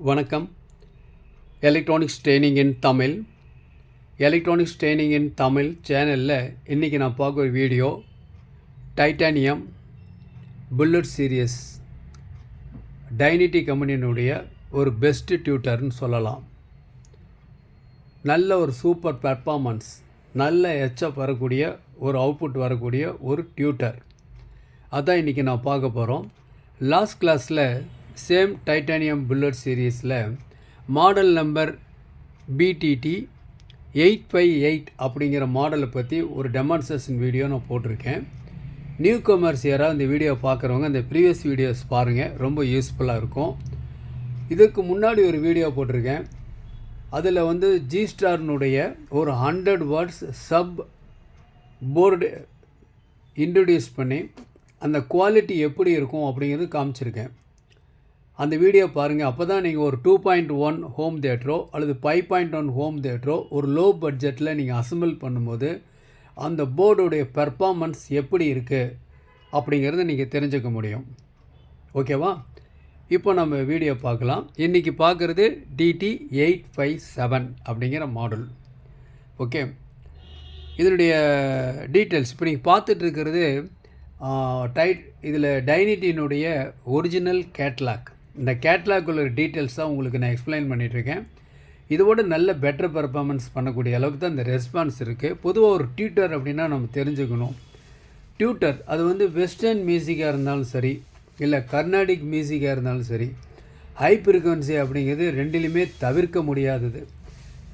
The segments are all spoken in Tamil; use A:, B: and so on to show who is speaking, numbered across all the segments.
A: வணக்கம். எலக்ட்ரானிக்ஸ் ட்ரெயினிங் இன் தமிழ் சேனலில் இன்றைக்கி நான் பார்க்குற வீடியோ டைட்டானியம் புல்லட் சீரியஸ் டைனிட்டி கம்பெனியினுடைய ஒரு பெஸ்ட்டு டியூட்டர்னு சொல்லலாம். நல்ல ஒரு சூப்பர் பெர்ஃபார்மன்ஸ், நல்ல ஹெச்எப் வரக்கூடிய ஒரு அவுட்புட் வரக்கூடிய ஒரு டியூட்டர். அதான் இன்றைக்கி நான் பார்க்க போகிறோம். லாஸ்ட் கிளாஸில் சேம் டைட்டானியம் புல்லட் சீரீஸில் மாடல் நம்பர் BTT 858 அப்படிங்கிற மாடலை பற்றி ஒரு டெமான்ஸ்ட்ரேஷன் வீடியோ நான் போட்டிருக்கேன். நியூ கமர்ஸ் யாராவது இந்த வீடியோ பார்க்குறவங்க இந்த ப்ரீவியஸ் வீடியோஸ் பாருங்கள், ரொம்ப யூஸ்ஃபுல்லாக இருக்கும். இதுக்கு முன்னாடி ஒரு வீடியோ போட்டிருக்கேன். அதில் G-Starனுடைய ஒரு 100 வாட்ஸ் சப் போர்டு இன்ட்ரடியூஸ் பண்ணி அந்த குவாலிட்டி எப்படி இருக்கும் அப்படிங்கிறது காமிச்சிருக்கேன். அந்த வீடியோ பாருங்கள். அப்போ தான் நீங்கள் ஒரு 2.1 ஹோம் தியேட்டரோ அல்லது 5.1 ஹோம் தியேட்டரோ ஒரு லோ பட்ஜெட்டில் நீங்கள் அசம்பிள் பண்ணும்போது அந்த போர்டுடைய பெர்ஃபார்மன்ஸ் எப்படி இருக்குது அப்படிங்கிறத நீங்கள் தெரிஞ்சுக்க முடியும். ஓகேவா? இப்போ நம்ம வீடியோ பார்க்கலாம். இன்றைக்கி பார்க்குறது DT857 அப்படிங்கிற மாடல். ஓகே, இதனுடைய டீட்டெயில்ஸ் இப்போ நீங்கள் பார்த்துட்ருக்கிறது இதில் டைனிட்டியினுடைய ஒரிஜினல் கேட்லாக். இந்த கேட்லாக் உள்ள டீட்டெயில்ஸ் தான் உங்களுக்கு நான் எக்ஸ்பிளைன் பண்ணிகிட்ருக்கேன். இதோட நல்ல பெட்டர் பெர்ஃபார்மன்ஸ் பண்ணக்கூடிய அளவுக்கு தான் இந்த ரெஸ்பான்ஸ் இருக்குது. பொதுவாக ஒரு டியூட்டர் அப்படின்னா நம்ம தெரிஞ்சுக்கணும். டியூட்டர் அது வெஸ்டர்ன் மியூசிக்காக இருந்தாலும் சரி, இல்லை கர்நாடிக் மியூசிக்காக இருந்தாலும் சரி, ஹை ஃப்ரீக்வன்சி அப்படிங்கிறது ரெண்டுலேயுமே தவிர்க்க முடியாதது.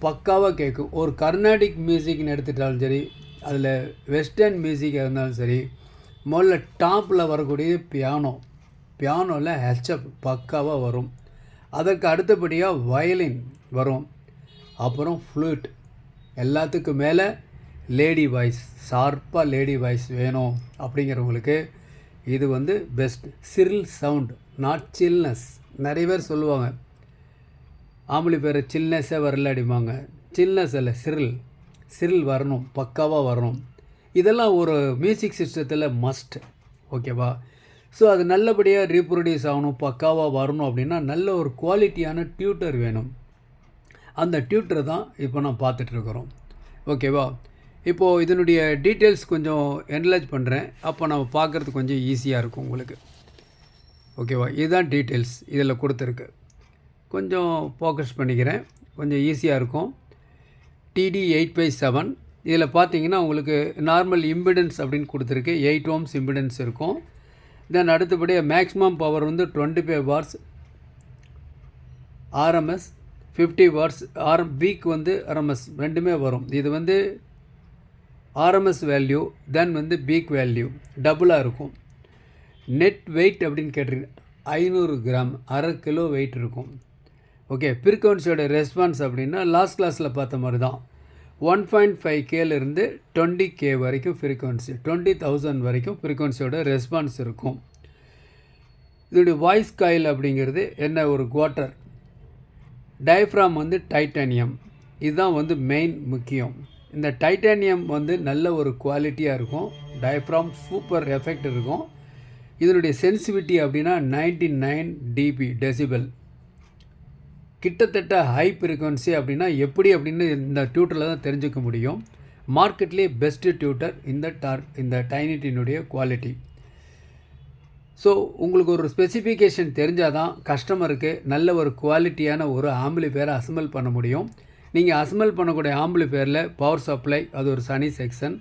A: பக்காவாக கேட்கும். ஒரு கர்நாடிக் மியூசிக்னு எடுத்துட்டாலும் சரி, அதில் வெஸ்டர்ன் மியூசிக்காக இருந்தாலும் சரி, முதல்ல டாப்பில் வரக்கூடிய பியானோவில் ஹெச்எப் பக்காவாக வரும். அதற்கு அடுத்தபடியாக வயலின் வரும். அப்புறம் ஃப்ளூட். எல்லாத்துக்கும் மேலே லேடி வாய்ஸ், ஷார்ப்பாக லேடி வாய்ஸ் வேணும் அப்படிங்கிறவங்களுக்கு இது best. Cyril sound, not chillness. நிறைய பேர் சொல்லுவாங்க ஆம்பளி பேர் சில்னஸ்ஸே வரல அடிப்பாங்க. சில்னஸ் இல்லை, சிரில் வரணும், பக்காவாக வரணும். இதெல்லாம் ஒரு மியூசிக் சிஸ்டத்தில் மஸ்ட். ஓகேவா? ஸோ அது நல்லபடியாக ரீப்ரொடியூஸ் ஆகணும், பக்காவாக வரணும் அப்படின்னா நல்ல ஒரு குவாலிட்டியான டியூட்டர் வேணும். அந்த டியூட்டரை தான் இப்போ நான் பார்த்துட்ருக்குறோம். ஓகேவா? இப்போது இதனுடைய டீட்டெயில்ஸ் கொஞ்சம் என்லார்ஜ் பண்ணுறேன். அப்போ நம்ம பார்க்குறதுக்கு கொஞ்சம் ஈஸியாக இருக்கும் உங்களுக்கு. ஓகேவா? இதுதான் டீட்டெயில்ஸ் இதில் கொடுத்துருக்கு. கொஞ்சம் ஃபோக்கஸ் பண்ணிக்கிறேன், கொஞ்சம் ஈஸியாக இருக்கும். TD857 இதில் பார்த்தீங்கன்னா உங்களுக்கு நார்மல் இம்பிடன்ஸ் அப்படின்னு கொடுத்துருக்கு. 8 ohms இம்பிடன்ஸ் இருக்கும். தென் அடுத்தபடியாக maximum power 25 watts, RMS 50 watts, peak RMS ரெண்டுமே வரும். இது RMS value, then peak value டபுளாக இருக்கும். நெட் வெயிட் அப்படின்னு கேட்டிருக்கேன், 500 கிராம், அரை கிலோ வெயிட் இருக்கும். ஓகே, ஃப்ரீக்வன்சியோட ரெஸ்பான்ஸ் அப்படின்னா லாஸ்ட் கிளாஸில் பார்த்த மாதிரி தான் 1.5Kலேருந்து 20K வரைக்கும் ஃப்ரீக்வன்சி, 20,000 வரைக்கும் ஃப்ரீக்வன்சியோட ரெஸ்பான்ஸ் இருக்கும். இதோடைய வாய்ஸ் காயில் அப்படிங்கிறது என்ன, ஒரு குவார்ட்டர். Diaphragm titanium. இதுதான் மெயின் முக்கியம். இந்த டைட்டானியம் நல்ல ஒரு குவாலிட்டியாக இருக்கும். டயஃப்ராம் சூப்பர் எஃபெக்ட் இருக்கும். இதனுடைய சென்சிவிட்டி அப்படின்னா 99 dB டெசிபல். கிட்டத்தட்ட ஹை ஃப்ரீக்வன்சி அப்படின்னா எப்படி அப்படின்னு இந்த டியூட்டரில் தான் தெரிஞ்சுக்க முடியும். மார்க்கெட்லேயே பெஸ்ட்டு டியூட்டர் இந்த டைனிட்டினுடைய குவாலிட்டி. ஸோ உங்களுக்கு ஒரு ஸ்பெசிஃபிகேஷன் தெரிஞ்சால் தான் கஸ்டமருக்கு நல்ல ஒரு குவாலிட்டியான ஒரு ஆம்பிளிஃபையரை அசம்பிள் பண்ண முடியும். நீங்கள் அசம்பிள் பண்ணக்கூடிய ஆம்பிளிஃபையரில் பவர் சப்ளை அது ஒரு தனி செக்ஷன்,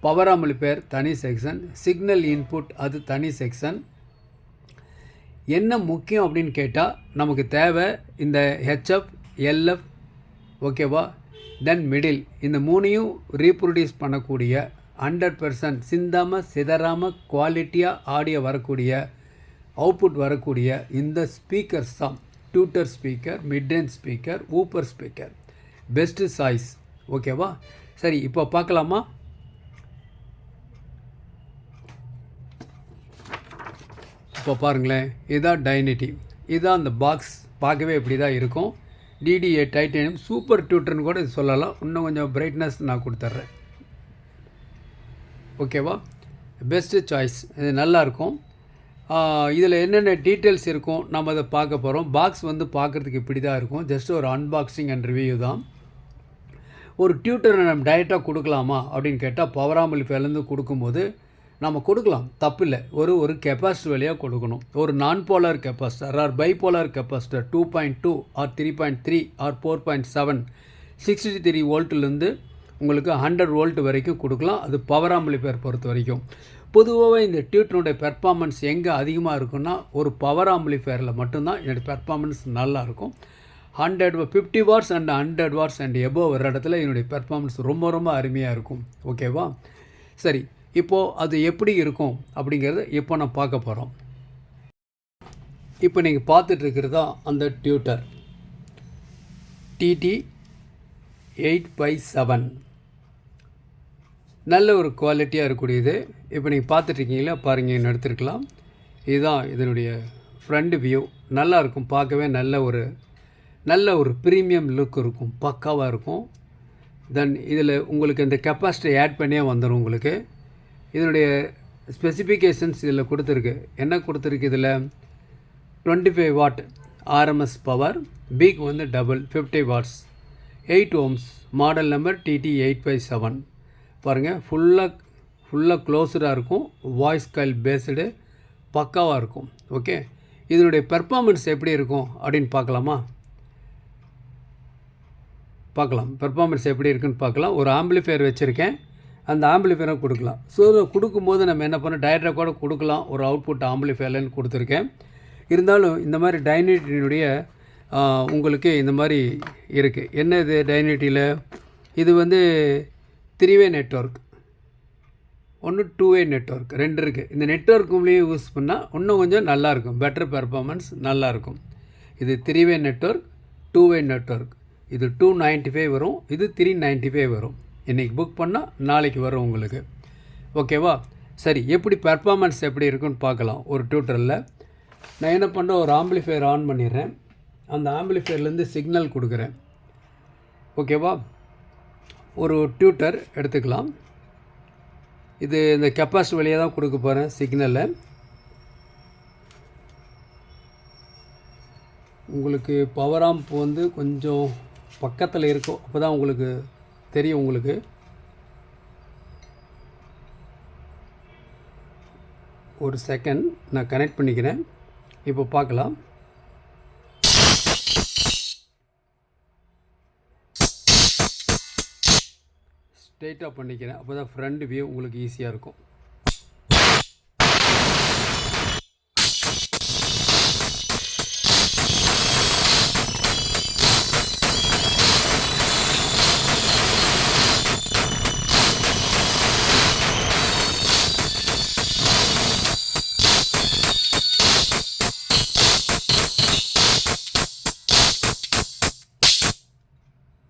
A: பவர் ஆம்பிளிஃபையர் தனி செக்ஷன், சிக்னல் இன்புட் அது தனி செக்ஷன். என்ன முக்கியம் அப்படின்னு கேட்டால் நமக்கு தேவை இந்த HF, LF, ஓகேவா, தென் மிடில், இந்த மூணையும் ரீப்ரொடியூஸ் பண்ணக்கூடிய 100% சிந்தாமல் சிதறாமல் குவாலிட்டியாக ஆடியோ வரக்கூடிய அவுட்புட் வரக்கூடிய இந்த ஸ்பீக்கர்ஸ் தான் tweeter speaker, mid range speaker, woofer speaker, best choice. ஓகேவா? சரி, இப்போ பார்க்கலாமா? இப்போ பாருங்களேன், இதுதான் டைனிட்டி. இதுதான் அந்த பாக்ஸ். பார்க்கவே இப்படி தான் இருக்கும். DD8 டைட்டானியம் சூப்பர் டியூட்டர்னு கூட இது சொல்லலாம். இன்னும் கொஞ்சம் பிரைட்னஸ் நான் கொடுத்துட்றேன். ஓகேவா? Best choice. இது நல்லாயிருக்கும். இதில் என்னென்ன டீட்டெயில்ஸ் இருக்கும் நம்ம அதை பார்க்க போகிறோம். பாக்ஸ் வந்து பார்க்குறதுக்கு இப்படி தான் இருக்கும். ஜஸ்ட் ஒரு அன்பாக்சிங் அண்ட் ரிவ்யூ தான். ஒரு டியூட்டரை நம்ம டைரெக்டாக கொடுக்கலாமா அப்படின்னு கேட்டால் பவர் ஆம்பிளிஃபையர்லேருந்து கொடுக்கும்போது நம்ம கொடுக்கலாம், தப்பு இல்லை. ஒரு கெப்பாசிட்டர் வழியாக கொடுக்கணும். ஒரு non polar capacitor or bipolar capacitor 2.2 or 3.3 or 4.7 63 வோல்ட்லேருந்து உங்களுக்கு 100 வோல்ட் வரைக்கும் கொடுக்கலாம். அது பவர் ஆம்பிளிஃபையர் பொறுத்த வரைக்கும். பொதுவாகவே இந்த டியூட்டனுடைய பெர்ஃபார்மன்ஸ் எங்கே அதிகமாக இருக்குன்னா ஒரு பவர் ஆம்பிளிஃபையரில் மட்டும்தான் என்னுடைய பெர்ஃபார்மன்ஸ் நல்லாயிருக்கும். 50 watts and 100 watts and above வர இடத்துல என்னுடைய பெர்ஃபார்மன்ஸ் ரொம்ப ரொம்ப அருமையாக இருக்கும். ஓகேவா? சரி, இப்போது அது எப்படி இருக்கும் அப்படிங்கிறத இப்போ நான் பார்க்க போகிறோம். இப்போ நீங்கள் பார்த்துட்ருக்கிறது தான் அந்த டியூட்டர் TT 8x7. நல்ல ஒரு குவாலிட்டியாக இருக்கக்கூடியது. இப்போ நீங்கள் பார்த்துட்ருக்கீங்களா, பாருங்கள், என்ன எடுத்துருக்கலாம். இதுதான் இதனுடைய ஃப்ரண்ட் வியூ. நல்லாயிருக்கும், பார்க்கவே நல்ல ஒரு ப்ரீமியம் லுக் இருக்கும், பக்காவாக இருக்கும். தென் இதில் உங்களுக்கு இந்த கெப்பாசிட்டி ஆட் பண்ணியே வந்துடும். உங்களுக்கு இதனுடைய ஸ்பெசிஃபிகேஷன்ஸ் இதில் கொடுத்துருக்கு. என்ன கொடுத்துருக்கு? இதில் 25 வாட் RMS பவர், பீக் வந்து double 50 watts, 8 ohms, model number TT 8x7. பாருங்கள், ஃபுல்லாக க்ளோஸ்டாக இருக்கும். வாய்ஸ் காயில் பேஸ்டு பக்காவாக இருக்கும். ஓகே, இதனுடைய பெர்ஃபார்மன்ஸ் எப்படி இருக்கும் அப்படின்னு பார்க்கலாம். பெர்ஃபார்மன்ஸ் எப்படி இருக்குன்னு பார்க்கலாம். ஒரு ஆம்பிளிஃபையர் வச்சுருக்கேன், அந்த ஆம்பிளிஃபையரை கொடுக்கலாம். ஸோ கொடுக்கும்போது நம்ம என்ன பண்ணோம், டைரெக்டாக கூட கொடுக்கலாம். ஒரு அவுட்புட் ஆம்பிளிஃபையர்லன்னு கொடுத்துருக்கேன். இருந்தாலும் இந்த மாதிரி டைனிட்டியினுடைய உங்களுக்கு இந்த மாதிரி இருக்குது. என்ன இது டைனிட்டியில்? இது வந்து 3-வே நெட்வொர்க், ஒன்று 2-வே நெட்வொர்க், 2 இருக்குது. இந்த நெட்வொர்க்குள்ளேயே யூஸ் பண்ணால் இன்னும் கொஞ்சம் நல்லாயிருக்கும், பெட்டர் பெர்ஃபார்மன்ஸ் நல்லாயிருக்கும். இது 3-வே நெட்வொர்க், 2-வே நெட்வொர்க். இது 295 வரும், இது 395 வரும். இன்றைக்கி புக் பண்ணால் நாளைக்கு வரும் உங்களுக்கு. ஓகேவா? சரி, எப்படி பெர்ஃபார்மன்ஸ் எப்படி இருக்குன்னு பார்க்கலாம். ஒரு டியூட்டரில் நான் என்ன பண்ணுறேன், ஒரு ஆம்பிளிஃபையர் ஆன் பண்ணிடுறேன். அந்த ஆம்பிளிஃபையர்லேருந்து சிக்னல் கொடுக்குறேன். ஓகேவா? ஒரு டியூட்டர் எடுத்துக்கலாம். இது இந்த கெப்பாசிட்டி வழியாக தான் கொடுக்க போகிறேன் சிக்னலை. உங்களுக்கு பவர் ஆம்ப் வந்து கொஞ்சம் பக்கத்தில் இருக்கும், அப்போ தான் உங்களுக்கு தெரியும். உங்களுக்கு ஒரு செகண்ட் நான் கனெக்ட் பண்ணிக்கிறேன். இப்போ பார்க்கலாம். ஸ்ட்ரெயிட்டாக பண்ணிக்கிறேன், அப்போ தான் ஃப்ரண்ட் வியூ உங்களுக்கு ஈஸியாக இருக்கும்.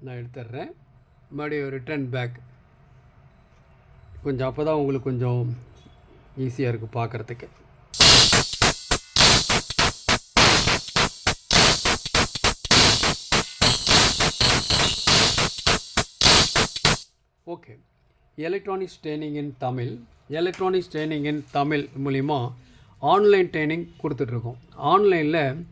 A: நான் எடுத்துடுறேன், மறுபடியும் ரிட்டர்ன் பேக். கொஞ்சம் அப்போ தான் உங்களுக்கு கொஞ்சம் ஈஸியாக இருக்குது பார்க்குறதுக்கு. ஓகே, எலக்ட்ரானிக்ஸ் ட்ரைனிங் இன் தமிழ் மூலிமா ஆன்லைன் ட்ரைனிங் கொடுத்துட்ருக்கோம். ஆன்லைனில்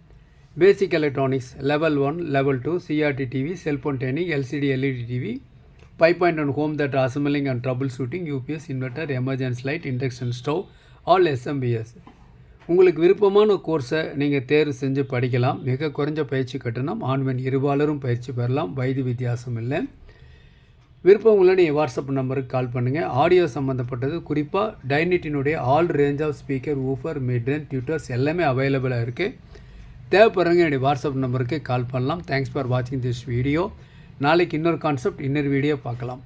A: பேசிக் electronics level 1, level 2, CRT TV, cellphone training, LCD LED TV, 5.1 home theatre assembling and trouble shooting, UPS, inverter, emergency light, induction stove, all SMBS. உங்களுக்கு விருப்பமான கோர்ஸை நீங்கள் தேர்வு செஞ்சு படிக்கலாம். மிக குறைஞ்ச பயிற்சி கட்டணம். ஆண்மன் இருபாலரும் பயிற்சி பெறலாம், வயது வித்தியாசம் இல்லை. விருப்பம் உள்ள நீங்கள் வாட்ஸ்அப் நம்பருக்கு கால் பண்ணுங்கள். ஆடியோ சம்மந்தப்பட்டது, குறிப்பாக டைனிட்டினுடைய all range of speaker, woofer, midrange, tweeters எல்லாமே அவைலபிளாக இருக்குது. தேவைப்படுறவங்க என்னுடைய வாட்ஸ்அப் நம்பருக்கு கால் பண்ணலாம். தேங்க்ஸ் ஃபார் வாட்சிங் திஸ் வீடியோ. நாளைக்கு இன்னொரு கான்செப்ட், இன்னொரு வீடியோ பார்க்கலாம்.